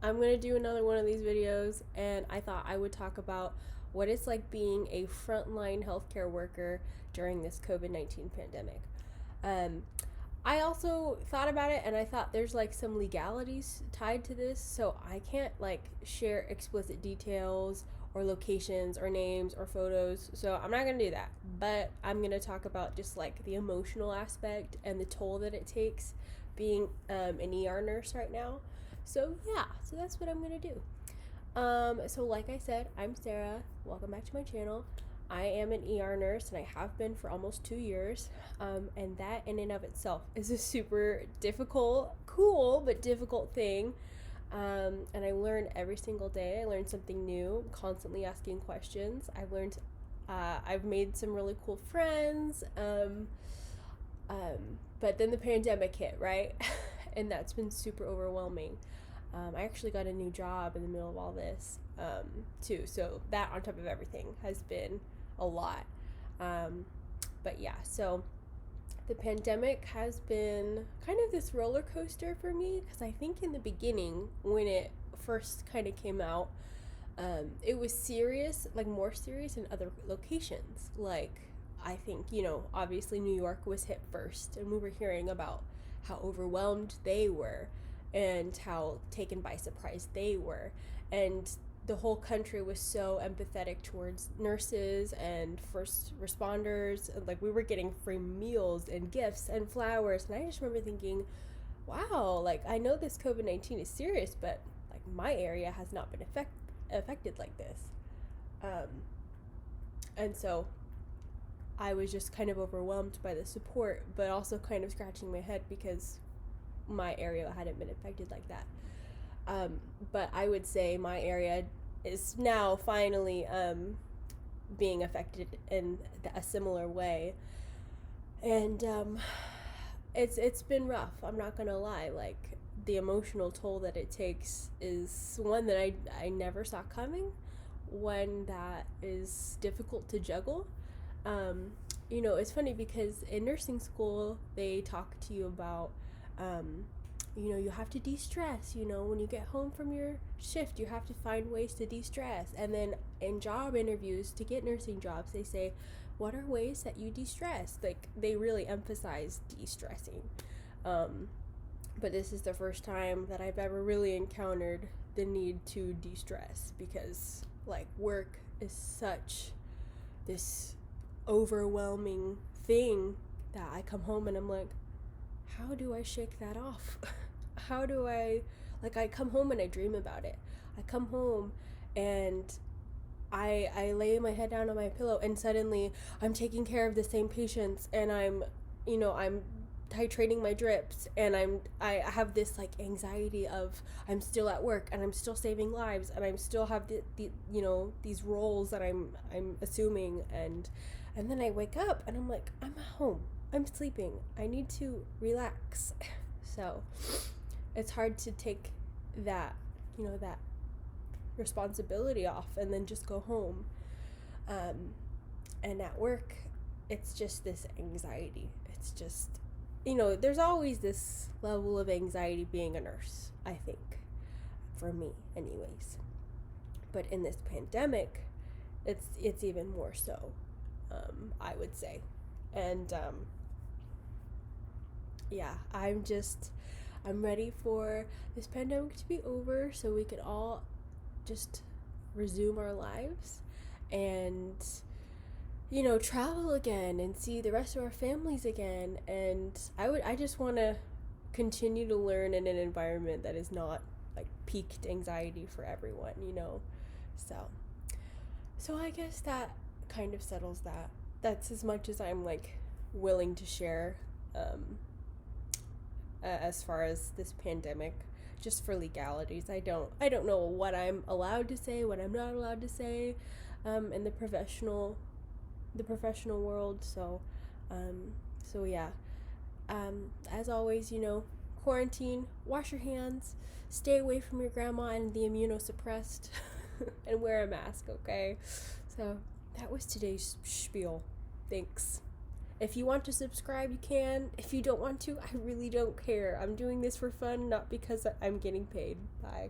I'm going to do another one of these videos, and I thought I would talk about what it's like being a frontline healthcare worker during this COVID-19 pandemic. Um, I also thought about it, and I thought there's like some legalities tied to this, so I can't like share explicit details or locations or names or photos, so I'm not gonna do that. But I'm gonna talk about just like the emotional aspect and the toll that it takes being an ER nurse right now. So yeah, so that's what I'm gonna do. So like I said, I'm Sarah. Welcome back to my channel. I am an ER nurse and I have been for almost 2 years. And that in and of itself is a super difficult, cool, but difficult thing. And I learn every single day. I learn something new, constantly asking questions. I've made some really cool friends. But then the pandemic hit, right? And that's been super overwhelming. I actually got a new job in the middle of all this, too. So that on top of everything has been a lot. Um, but yeah, so the pandemic has been kind of this roller coaster for me because I think in the beginning, when it first kind of came out, it was serious, like more serious in other locations. Like, I think, obviously New York was hit first, and we were hearing about how overwhelmed they were and how taken by surprise they were. And the whole country was so empathetic towards nurses and first responders. Like, we were getting free meals and gifts and flowers. And I just remember thinking, wow, like, I know this COVID-19 is serious, but like, my area has not been affected like this. Um, and so I was just kind of overwhelmed by the support, but also kind of scratching my head because my area hadn't been affected like that. But I would say my area is now finally being affected in a similar way, and it's been rough. I'm not gonna lie. Like, the emotional toll that it takes is one that I never saw coming, one that is difficult to juggle. Um, it's funny because in nursing school they talk to you about um, you have to de-stress. When you get home from your shift, you have to find ways to de-stress. And then in job interviews to get nursing jobs, they say, what are ways that you de-stress? Like, they really emphasize de-stressing. um, but this is the first time that I've ever really encountered the need to de-stress, because like, work is such this overwhelming thing that I come home and I'm like, how do I shake that off? How do I come home and I dream about it. I come home and I lay my head down on my pillow, and suddenly I'm taking care of the same patients, and I'm titrating my drips, and I have this like anxiety of I'm still at work and I'm still saving lives, and I'm still have these roles that I'm assuming, and then I wake up and I'm like, I'm at home. I'm sleeping. I need to relax. So it's hard to take that responsibility off and then just go home. And at work, it's just this anxiety. It's just, there's always this level of anxiety being a nurse, I think, for me, anyways. But in this pandemic, it's even more so, I would say. And yeah, I'm ready for this pandemic to be over so we can all just resume our lives and travel again and see the rest of our families again. And I just want to continue to learn in an environment that is not like peaked anxiety for everyone. So I guess that kind of settles that. That's as much as I'm like willing to share, as far as this pandemic, just for legalities. I don't know what I'm allowed to say, what I'm not allowed to say, in the professional world. So yeah. As always, quarantine, wash your hands, stay away from your grandma and the immunosuppressed, and wear a mask, okay? So that was today's spiel. Thanks. If you want to subscribe, you can. If you don't want to, I really don't care. I'm doing this for fun, not because I'm getting paid. Bye.